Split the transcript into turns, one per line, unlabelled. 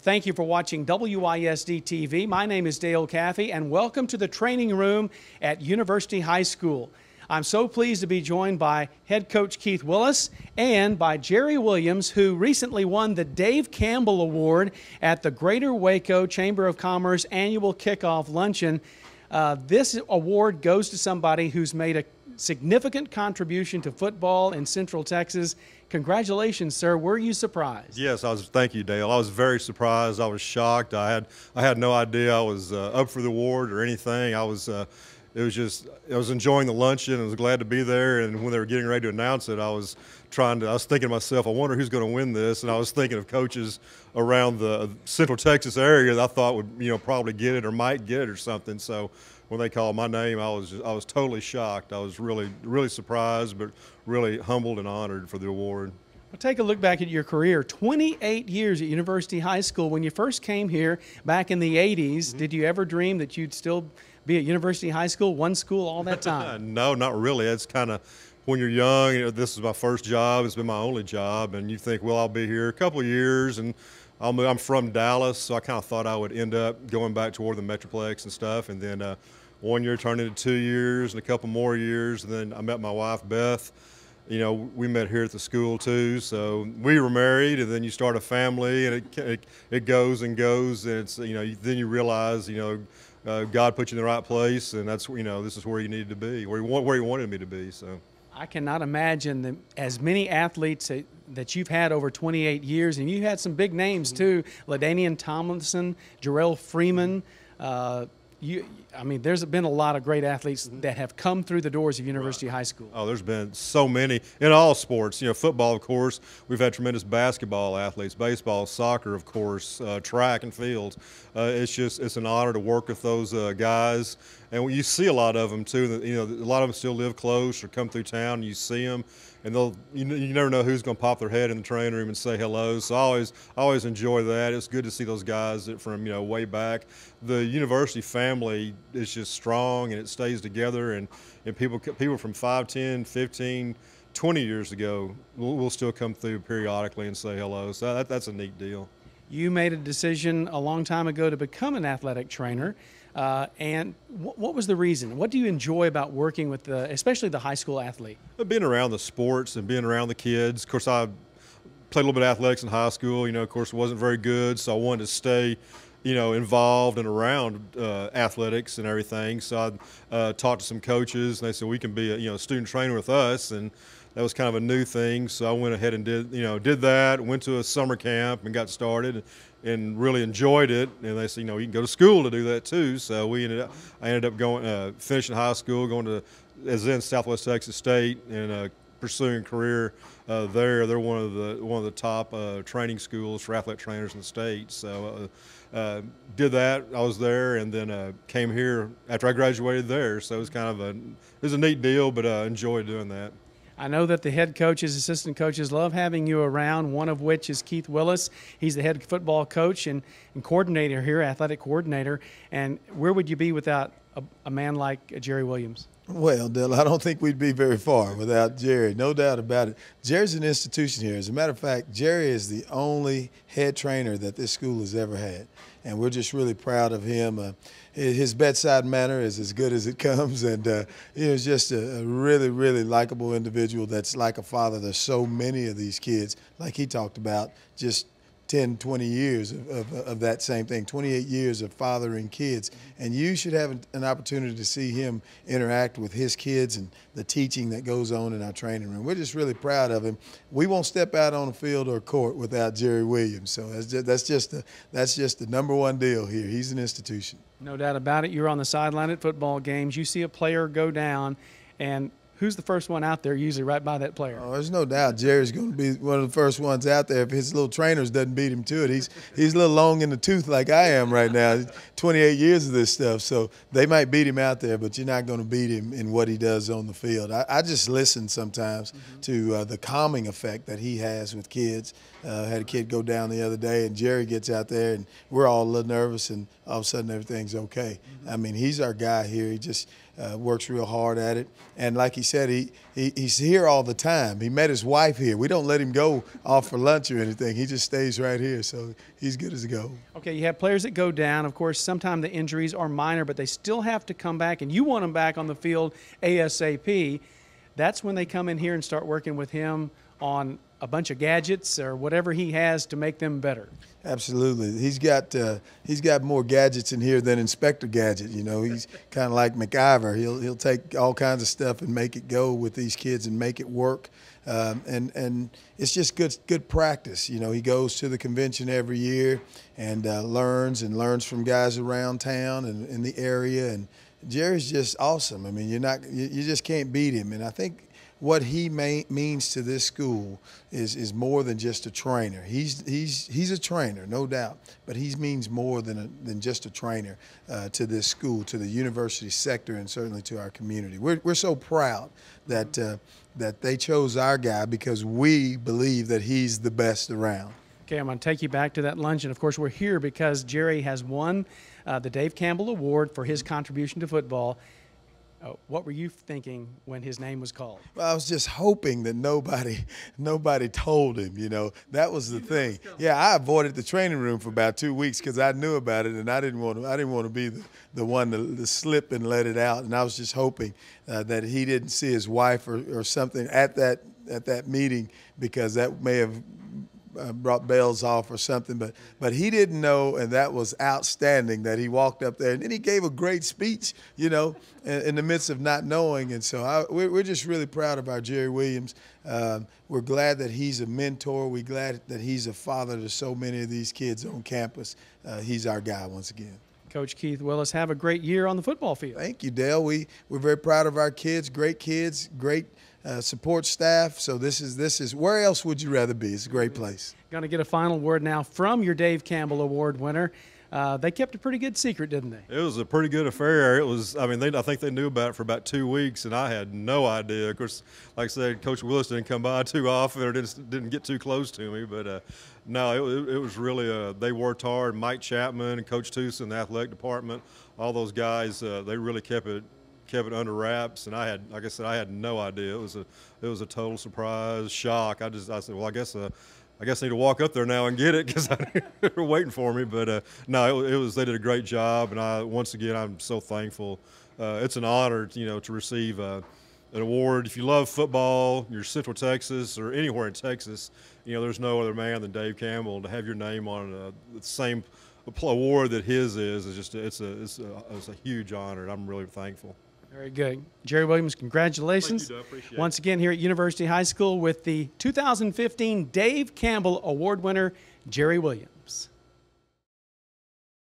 Thank you for watching WISD TV. My name is Dale Caffey, and welcome to the training room at University High School. I'm so pleased to be joined by head coach Keith Willis and by Jerry Williams, who recently won the Dave Campbell Award at the Greater Waco Chamber of Commerce annual kickoff luncheon. This award goes to somebody who's made a significant contribution to football in Central Texas. Congratulations, sir. Were you surprised?
Yes, thank you, Dale. I was very surprised. I was shocked. I had no idea I was up for the award or anything. I was enjoying the luncheon. I was glad to be there. And when they were getting ready to announce it, I was thinking to myself, I wonder who's going to win this. And I was thinking of coaches around the Central Texas area that I thought would, probably get it or might get it or something. So when they called my name, I was totally shocked. I was really surprised, but really humbled and honored for the award.
Well, take a look back at your career. 28 years at University High School. When you first came here back in the 80s, did you ever dream that you'd still be at University High School, one school all that time?
No, not really. It's kind of, when you're young, this is my first job. It's been my only job, and you think, well, I'll be here a couple of years, and I'm from Dallas, so I kind of thought I would end up going back toward the Metroplex and stuff, and then 1 year turned into 2 years and a couple more years, and then I met my wife, Beth. We met here at the school too, so we were married, and then you start a family, and it goes and goes, and it's, then you realize, God put you in the right place, and that's, this is where you needed to be, where He wanted me to be. So
I cannot imagine as many athletes that you've had over 28 years, and you had some big names too, LaDainian Tomlinson, Jarrell Freeman. There's been a lot of great athletes that have come through the doors of University High School.
Oh, there's been so many in all sports. Football, of course. We've had tremendous basketball athletes, baseball, soccer, of course, track and field. It's an honor to work with those guys, and you see a lot of them too. A lot of them still live close or come through town, and you see them, and you never know who's going to pop their head in the training room and say hello. So I always enjoy that. It's good to see those guys from way back. The university family is just strong, and it stays together, and people from 5, 10, 15, 20 years ago will still come through periodically and say hello. So that's a neat deal.
You made a decision a long time ago to become an athletic trainer. And what was the reason? What do you enjoy about working with especially the high school athlete?
Being around the sports and being around the kids. Of course, I played a little bit of athletics in high school. Of course, it wasn't very good, so I wanted to stay, involved and around athletics and everything. So I talked to some coaches, and they said, we can be a student trainer with us, and that was kind of a new thing. So I went ahead and did that, went to a summer camp and got started and really enjoyed it. And they said, you can go to school to do that too. So I ended up going, finishing high school, going to, as in Southwest Texas State, and pursuing a career there. They're one of the top training schools for athletic trainers in the state. So did that. I was there, and then came here after I graduated there. So it was kind of it was a neat deal, but I enjoyed doing that.
I know that the head coaches, assistant coaches love having you around, one of which is Keith Willis. He's the head football coach and coordinator here, athletic coordinator. And where would you be without a man like Jerry Williams?
Well, Dale, I don't think we'd be very far without Jerry, no doubt about it. Jerry's an institution here. As a matter of fact, Jerry is the only head trainer that this school has ever had, and we're just really proud of him. His bedside manner is as good as it comes, and he's just a really, really likable individual that's like a father. There's so many of these kids, like he talked about, just 10, 20 years of that same thing, 28 years of fathering kids. And you should have an opportunity to see him interact with his kids and the teaching that goes on in our training room. We're just really proud of him. We won't step out on the field or court without Jerry Williams. So that's just the #1 deal here. He's an institution.
No doubt about it. You're on the sideline at football games. You see a player go down, and who's the first one out there usually right by that player?
Oh, there's no doubt Jerry's going to be one of the first ones out there if his little trainers doesn't beat him to it. He's a little long in the tooth like I am right now. 28 years of this stuff, so they might beat him out there, but you're not going to beat him in what he does on the field. I just listen sometimes to the calming effect that he has with kids. Had a kid go down the other day, and Jerry gets out there, and we're all a little nervous, and all of a sudden everything's okay. I mean, he's our guy here. He just works real hard at it. And like he said, he's here all the time. He met his wife here. We don't let him go off for lunch or anything. He just stays right here, so he's good as gold.
Okay, you have players that go down. Of course, sometimes the injuries are minor, but they still have to come back, and you want them back on the field ASAP. That's when they come in here and start working with him on a bunch of gadgets or whatever he has to make them better.
Absolutely. He's got more gadgets in here than Inspector Gadget. You know, he's kind of like MacGyver. He'll take all kinds of stuff and make it go with these kids and make it work. And it's just good practice. You know, he goes to the convention every year and learns from guys around town and in the area. And Jerry's just awesome. I mean, you just can't beat him. And I think what he means to this school is more than just a trainer. He's a trainer, no doubt, but he means more than just a trainer to this school, to the university sector, and certainly to our community. We're so proud that they chose our guy because we believe that he's the best around.
Okay, I'm going to take you back to that luncheon. Of course, we're here because Jerry has won the Dave Campbell Award for his contribution to football. What were you thinking when his name was called?
Well, I was just hoping that nobody told him. You know, that was the thing. Yeah, I avoided the training room for about 2 weeks because I knew about it, and I didn't want to be the one to slip and let it out. And I was just hoping that he didn't see his wife or something at that meeting, because that may have brought bells off or something, but he didn't know, and that was outstanding that he walked up there and then he gave a great speech, you know, in the midst of not knowing. And so we're just really proud of our Jerry Williams. We're glad that he's a mentor. We're glad that he's a father to so many of these kids on campus. He's our guy once again.
Coach Keith Willis, have a great year on the football field.
Thank you, Dale. We're very proud of our kids, great support staff. So this is where else would you rather be? It's a great place.
Going to get a final word now from your Dave Campbell Award winner. They kept a pretty good secret, didn't they?
It was a pretty good affair. It was, I mean, I think they knew about it for about 2 weeks, and I had no idea. Of course, like I said, Coach Willis didn't come by too often or didn't get too close to me. But no, it was really, they worked hard. Mike Chapman and Coach Tucson, the athletic department, all those guys, they really kept it under wraps, and like I said, I had no idea. It was a total surprise, shock. I said, well, I guess I need to walk up there now and get it, because they were waiting for me. But no, they did a great job, and once again, I'm so thankful. It's an honor, you know, to receive an award. If you love football, you're Central Texas or anywhere in Texas, you know, there's no other man than Dave Campbell. To have your name on the same award that his is just it's a huge honor, and I'm really thankful.
Very good. Jerry Williams, congratulations.
Thank you, Doug. Appreciate it.
Once again here at University High School with the 2015 Dave Campbell Award winner, Jerry Williams.